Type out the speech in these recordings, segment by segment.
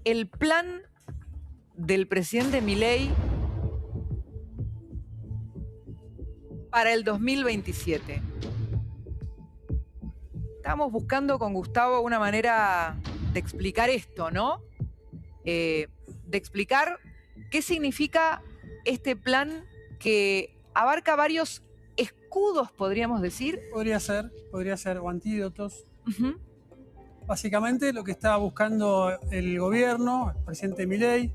el plan del presidente Milei para el 2027. Estábamos buscando con Gustavo una manera de explicar esto, ¿no? De explicar qué significa este plan que abarca varios escudos, podríamos decir. Podría ser, o antídotos. Uh-huh. Básicamente lo que estaba buscando el gobierno, el presidente Milei,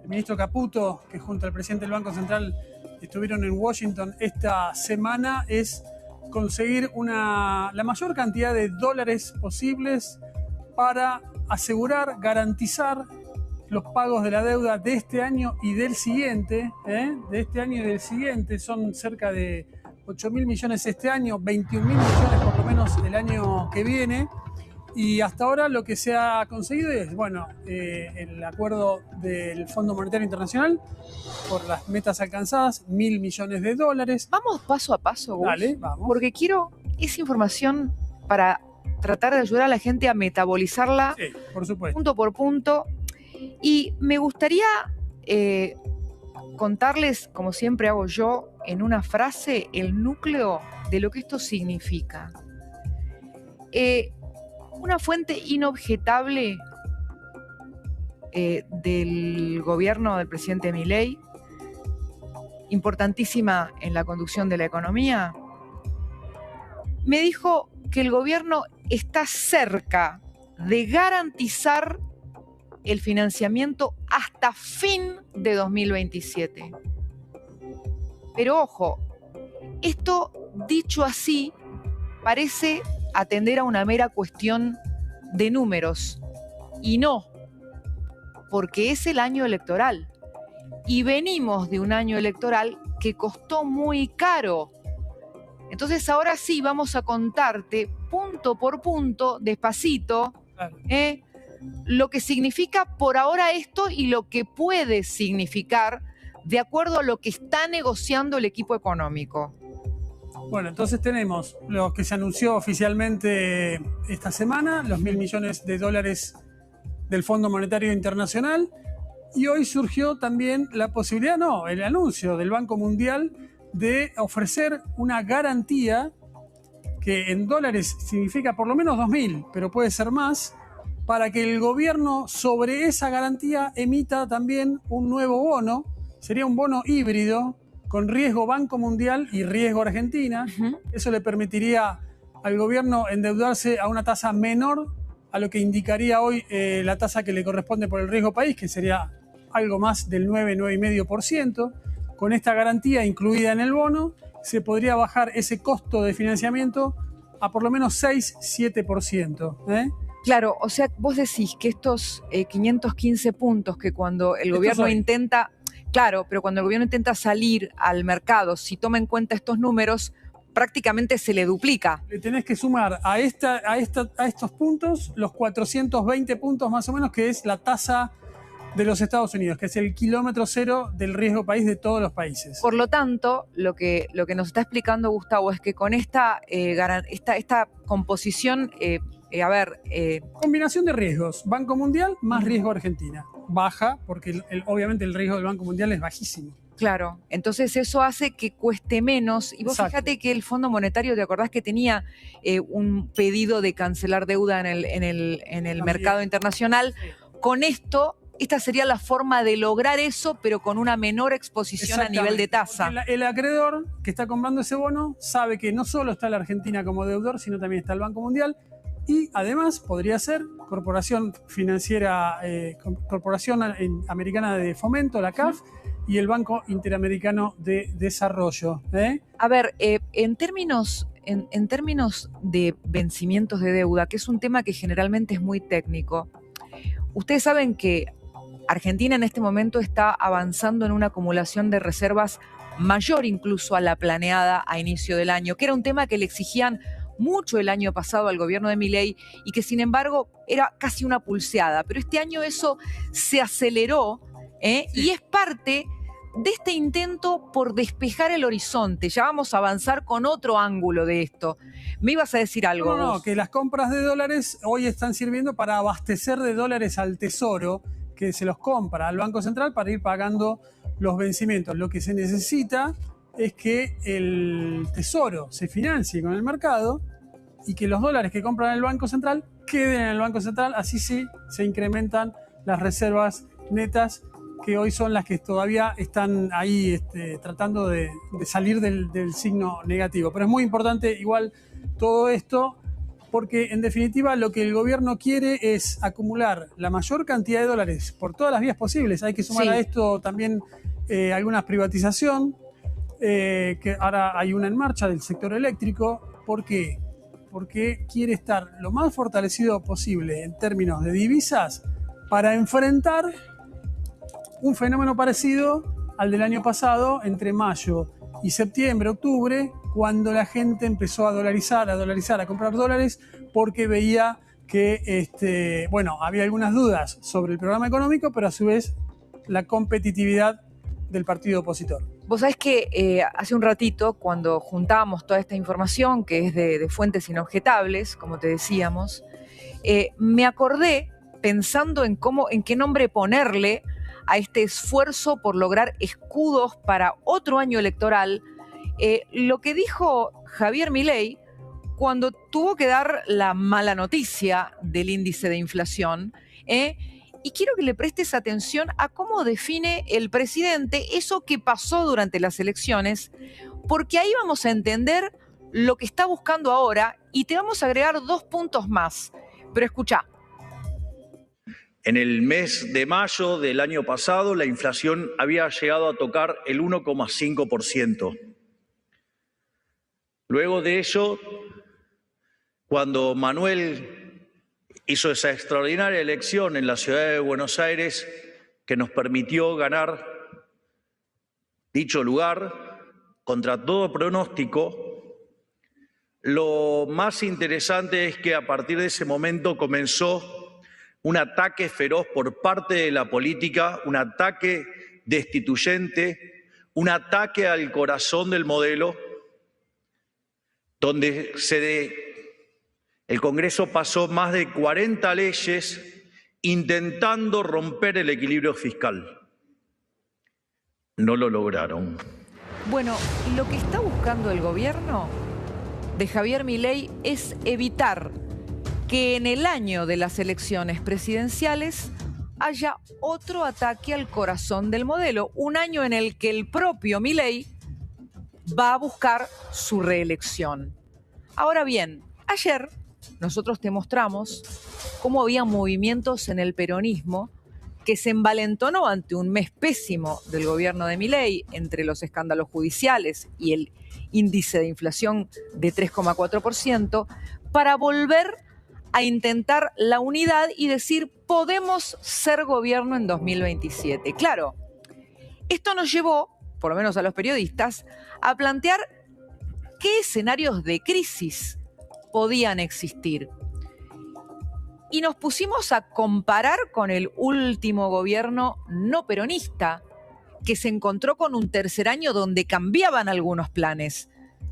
el ministro Caputo, que junto al presidente del Banco Central estuvieron en Washington esta semana, es conseguir la mayor cantidad de dólares posibles para asegurar, garantizar los pagos de la deuda de este año y del siguiente. De este año y del siguiente son cerca de 8.000 millones este año, 21.000 millones por lo menos el año que viene. Y hasta ahora lo que se ha conseguido es, el acuerdo del Fondo Monetario Internacional por las metas alcanzadas, 1.000 millones de dólares. Vamos paso a paso, Gus. Dale, vamos. Porque quiero esa información para tratar de ayudar a la gente a metabolizarla, sí, por supuesto, punto por punto. Y me gustaría contarles, como siempre hago yo, en una frase, el núcleo de lo que esto significa. Una fuente inobjetable del gobierno del presidente Milei, importantísima en la conducción de la economía, me dijo que el gobierno está cerca de garantizar el financiamiento hasta fin de 2027. Pero ojo, esto dicho así parece atender a una mera cuestión de números, y no, porque es el año electoral y venimos de un año electoral que costó muy caro. Entonces ahora sí vamos a contarte punto por punto, despacito, claro, lo que significa por ahora esto y lo que puede significar de acuerdo a lo que está negociando el equipo económico. Bueno, entonces tenemos lo que se anunció oficialmente esta semana, los 1.000 millones de dólares del Fondo Monetario Internacional, y hoy surgió también la posibilidad, el anuncio del Banco Mundial de ofrecer una garantía que en dólares significa por lo menos 2.000, pero puede ser más, para que el gobierno sobre esa garantía emita también un nuevo bono. Sería un bono híbrido con riesgo Banco Mundial y riesgo Argentina. Uh-huh. Eso le permitiría al gobierno endeudarse a una tasa menor a lo que indicaría hoy la tasa que le corresponde por el riesgo país, que sería algo más del 9,5%. Con esta garantía incluida en el bono, se podría bajar ese costo de financiamiento a por lo menos 6-7%. Claro, o sea, vos decís que estos 515 puntos que cuando el gobierno intenta... Claro, pero cuando el gobierno intenta salir al mercado, si toma en cuenta estos números, prácticamente se le duplica. Le tenés que sumar a estos puntos los 420 puntos más o menos, que es la tasa de los Estados Unidos, que es el kilómetro cero del riesgo país de todos los países. Por lo tanto, lo que nos está explicando Gustavo es que con esta composición... combinación de riesgos, Banco Mundial más riesgo Argentina. Baja, porque obviamente el riesgo del Banco Mundial es bajísimo. Claro, entonces eso hace que cueste menos. Y vos Exacto. Fíjate que el Fondo Monetario, ¿te acordás que tenía un pedido de cancelar deuda en el mercado internacional? Sí. Con esto, esta sería la forma de lograr eso, pero con una menor exposición a nivel de tasa. El acreedor que está comprando ese bono sabe que no solo está la Argentina como deudor, sino también está el Banco Mundial. Y además podría ser Corporación Financiera, Corporación Americana de Fomento, la CAF, y el Banco Interamericano de Desarrollo. A ver, en términos de vencimientos de deuda, que es un tema que generalmente es muy técnico, ustedes saben que Argentina en este momento está avanzando en una acumulación de reservas mayor incluso a la planeada a inicio del año, que era un tema que le exigían mucho el año pasado al gobierno de Milei y que sin embargo era casi una pulseada, pero este año eso se aceleró sí. Y es parte de este intento por despejar el horizonte. Ya vamos a avanzar con otro ángulo de esto. ¿Me ibas a decir algo? No, que las compras de dólares hoy están sirviendo para abastecer de dólares al Tesoro, que se los compra al Banco Central para ir pagando los vencimientos. Lo que se necesita es que el Tesoro se financie con el mercado y que los dólares que compran el Banco Central queden en el Banco Central, así sí se incrementan las reservas netas, que hoy son las que todavía están ahí tratando de salir del signo negativo. Pero es muy importante igual todo esto, porque en definitiva lo que el gobierno quiere es acumular la mayor cantidad de dólares por todas las vías posibles. Hay que sumar a esto también alguna privatización, que ahora hay una en marcha del sector eléctrico. ¿Por qué? Porque quiere estar lo más fortalecido posible en términos de divisas para enfrentar un fenómeno parecido al del año pasado, entre mayo y septiembre, octubre, cuando la gente empezó a dolarizar, a comprar dólares, porque veía que había algunas dudas sobre el programa económico, pero a su vez la competitividad del partido opositor. Vos sabés que hace un ratito, cuando juntábamos toda esta información, que es de fuentes inobjetables, como te decíamos, me acordé, pensando en qué nombre ponerle a este esfuerzo por lograr escudos para otro año electoral, lo que dijo Javier Milei cuando tuvo que dar la mala noticia del índice de inflación, y quiero que le prestes atención a cómo define el presidente eso que pasó durante las elecciones, porque ahí vamos a entender lo que está buscando ahora y te vamos a agregar 2 puntos más. Pero escuchá. En el mes de mayo del año pasado, la inflación había llegado a tocar el 1,5%. Luego de ello, cuando Manuel hizo esa extraordinaria elección en la ciudad de Buenos Aires, que nos permitió ganar dicho lugar contra todo pronóstico, lo más interesante es que a partir de ese momento comenzó un ataque feroz por parte de la política, un ataque destituyente, un ataque al corazón del modelo, donde el Congreso pasó más de 40 leyes intentando romper el equilibrio fiscal. No lo lograron. Bueno, lo que está buscando el gobierno de Javier Milei es evitar que en el año de las elecciones presidenciales haya otro ataque al corazón del modelo, un año en el que el propio Milei va a buscar su reelección. Ahora bien, ayer nosotros te mostramos cómo había movimientos en el peronismo que se envalentonó ante un mes pésimo del gobierno de Milei, entre los escándalos judiciales y el índice de inflación de 3,4%, para volver a intentar la unidad y decir, podemos ser gobierno en 2027. Claro, esto nos llevó, por lo menos a los periodistas, a plantear qué escenarios de crisis podían existir. Y nos pusimos a comparar con el último gobierno no peronista, que se encontró con un tercer año donde cambiaban algunos planes.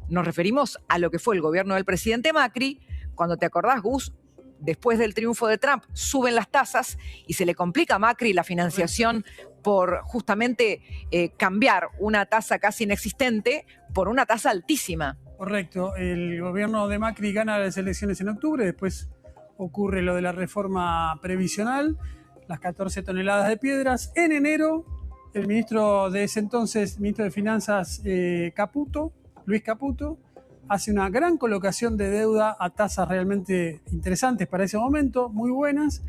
Nos referimos a lo que fue el gobierno del presidente Macri, cuando te acordás, Gus, después del triunfo de Trump, suben las tasas y se le complica a Macri la financiación por justamente cambiar una tasa casi inexistente por una tasa altísima. Correcto. El gobierno de Macri gana las elecciones en octubre, después ocurre lo de la reforma previsional, las 14 toneladas de piedras. En enero, el ministro de ese entonces, ministro de Finanzas, Luis Caputo, hace una gran colocación de deuda a tasas realmente interesantes para ese momento, muy buenas.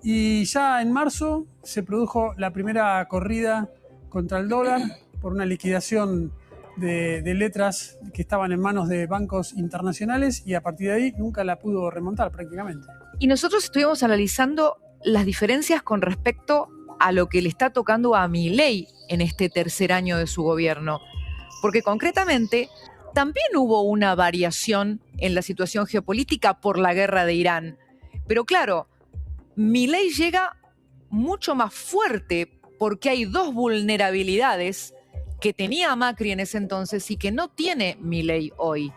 Y ya en marzo se produjo la primera corrida contra el dólar por una liquidación de letras que estaban en manos de bancos internacionales, y a partir de ahí nunca la pudo remontar prácticamente. Y nosotros estuvimos analizando las diferencias con respecto a lo que le está tocando a Milei en este tercer año de su gobierno. Porque concretamente también hubo una variación en la situación geopolítica por la guerra de Irán. Pero claro, Milei llega mucho más fuerte porque hay 2 vulnerabilidades que tenía Macri en ese entonces y que no tiene Milei hoy.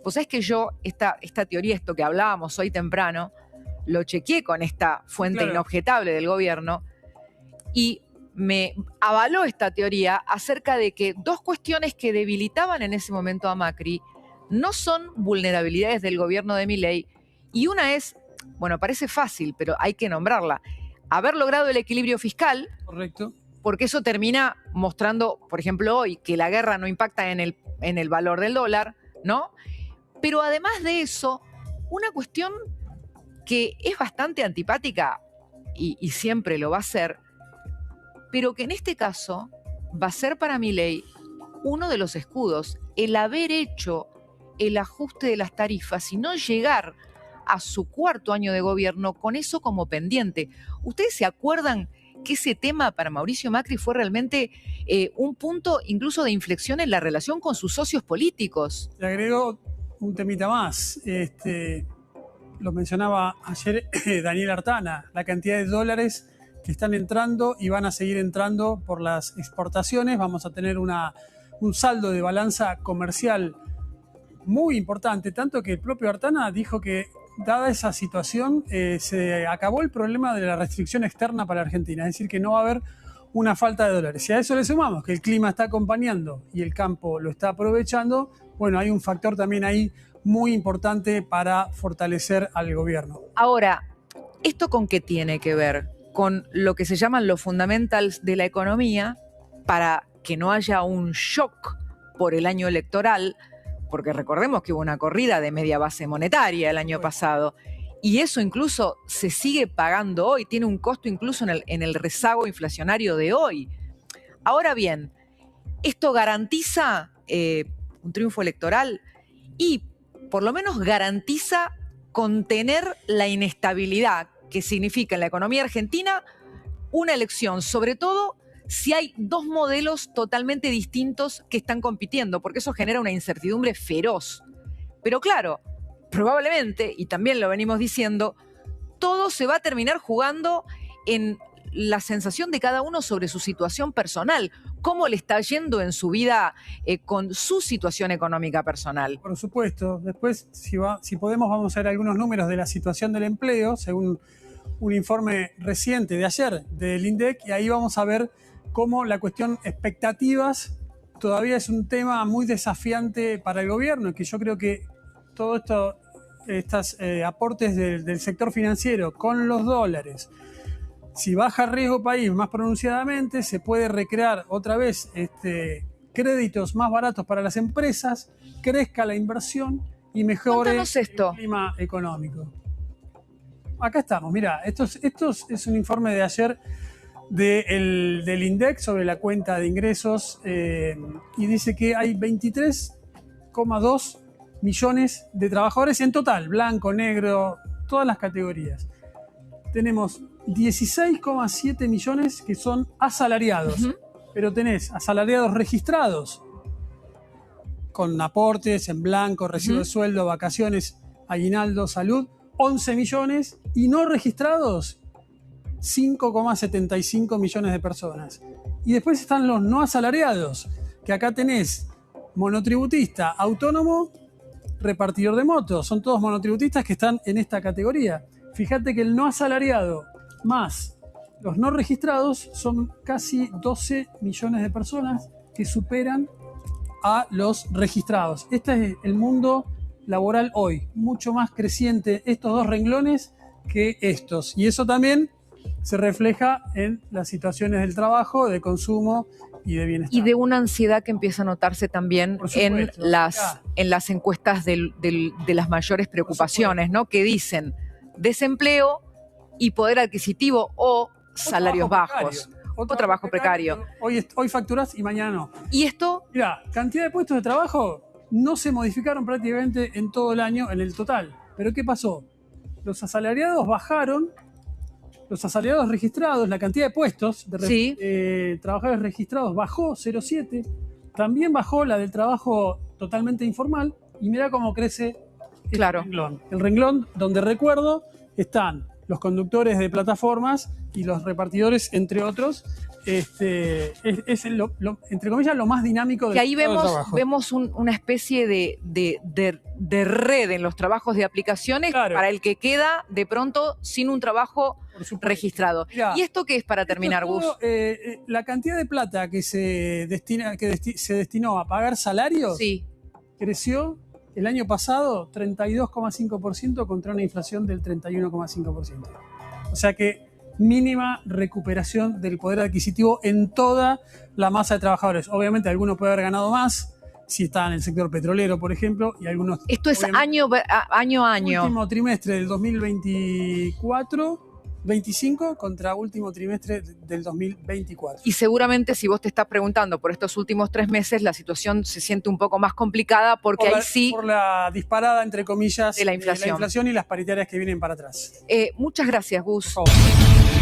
Vos sabés que yo esta teoría, esto que hablábamos hoy temprano, lo chequeé con esta fuente inobjetable del gobierno, y me avaló esta teoría acerca de que dos cuestiones que debilitaban en ese momento a Macri no son vulnerabilidades del gobierno de Milei, y una es, bueno, parece fácil, pero hay que nombrarla, haber logrado el equilibrio fiscal. Correcto. Porque eso termina mostrando, por ejemplo, hoy que la guerra no impacta en el valor del dólar, ¿no? Pero además de eso, una cuestión que es bastante antipática y siempre lo va a ser, pero que en este caso va a ser para Milei uno de los escudos, el haber hecho el ajuste de las tarifas y no llegar a su cuarto año de gobierno con eso como pendiente. ¿Ustedes se acuerdan que ese tema para Mauricio Macri fue realmente un punto incluso de inflexión en la relación con sus socios políticos? Le agrego un temita más. Lo mencionaba ayer Daniel Artana, la cantidad de dólares que están entrando y van a seguir entrando por las exportaciones. Vamos a tener un saldo de balanza comercial muy importante, tanto que el propio Artana dijo que, dada esa situación, se acabó el problema de la restricción externa para Argentina, es decir, que no va a haber una falta de dólares. Si a eso le sumamos que el clima está acompañando y el campo lo está aprovechando, bueno, hay un factor también ahí muy importante para fortalecer al gobierno. Ahora, ¿esto con qué tiene que ver? Con lo que se llaman los fundamentals de la economía para que no haya un shock por el año electoral, porque recordemos que hubo una corrida de media base monetaria el año pasado, y eso incluso se sigue pagando hoy, tiene un costo incluso en el rezago inflacionario de hoy. Ahora bien, esto garantiza un triunfo electoral y por lo menos garantiza contener la inestabilidad que significa en la economía argentina una elección, sobre todo si hay dos modelos totalmente distintos que están compitiendo, porque eso genera una incertidumbre feroz. Pero claro, probablemente, y también lo venimos diciendo, todo se va a terminar jugando en la sensación de cada uno sobre su situación personal, cómo le está yendo en su vida con su situación económica personal. Por supuesto, después, si podemos, vamos a ver algunos números de la situación del empleo, según un informe reciente de ayer del INDEC, y ahí vamos a ver cómo la cuestión expectativas todavía es un tema muy desafiante para el gobierno, y que yo creo que todos estos aportes del sector financiero con los dólares, si baja el riesgo país más pronunciadamente, se puede recrear otra vez créditos más baratos para las empresas, crezca la inversión y mejore el clima económico. Acá estamos, mira, esto es un informe de ayer del INDEC sobre la cuenta de ingresos y dice que hay 23,2 millones de trabajadores en total, blanco, negro, todas las categorías. Tenemos 16,7 millones que son asalariados, pero tenés asalariados registrados con aportes en blanco, recibo de sueldo, vacaciones, aguinaldo, salud, 11 millones, y no registrados 5,75 millones de personas. Y después están los no asalariados, que acá tenés monotributista, autónomo, repartidor de motos. Son todos monotributistas que están en esta categoría. Fíjate que el no asalariado más los no registrados son casi 12 millones de personas que superan a los registrados. Este es el mundo laboral hoy, mucho más creciente estos dos renglones que estos. Y eso también se refleja en las situaciones del trabajo, de consumo y de bienestar. Y de una ansiedad que empieza a notarse también en las encuestas de las mayores preocupaciones, ¿no? Que dicen desempleo y poder adquisitivo o salarios bajos. O trabajo precario. Hoy facturás y mañana no. ¿Y esto? Mira, cantidad de puestos de trabajo no se modificaron prácticamente en todo el año, en el total. ¿Pero qué pasó? Los asalariados bajaron, los asalariados registrados, la cantidad de puestos de trabajadores registrados bajó 0,7, también bajó la del trabajo totalmente informal, y mira cómo crece el renglón. El renglón donde, recuerdo, están los conductores de plataformas y los repartidores, entre otros, entre comillas, lo más dinámico Que ahí del trabajo. vemos una especie de red en los trabajos de aplicaciones, Claro. para el que queda de pronto sin un trabajo Por supuesto. registrado. Mirá, ¿Y esto qué es para terminar, Esto es Gus? todo, la cantidad de plata que se destinó a pagar salarios Sí. creció el año pasado 32,5% contra una inflación del 31,5%. O sea que mínima recuperación del poder adquisitivo en toda la masa de trabajadores. Obviamente algunos pueden haber ganado más si está en el sector petrolero, por ejemplo, y algunos... Esto es obviamente, año a año. último trimestre del 2025 contra último trimestre del 2024. Y seguramente si vos te estás preguntando por estos últimos 3 meses, la situación se siente un poco más complicada porque ahí sí... Por la disparada, entre comillas, de la inflación y las paritarias que vienen para atrás. Muchas gracias, Gus. Por favor.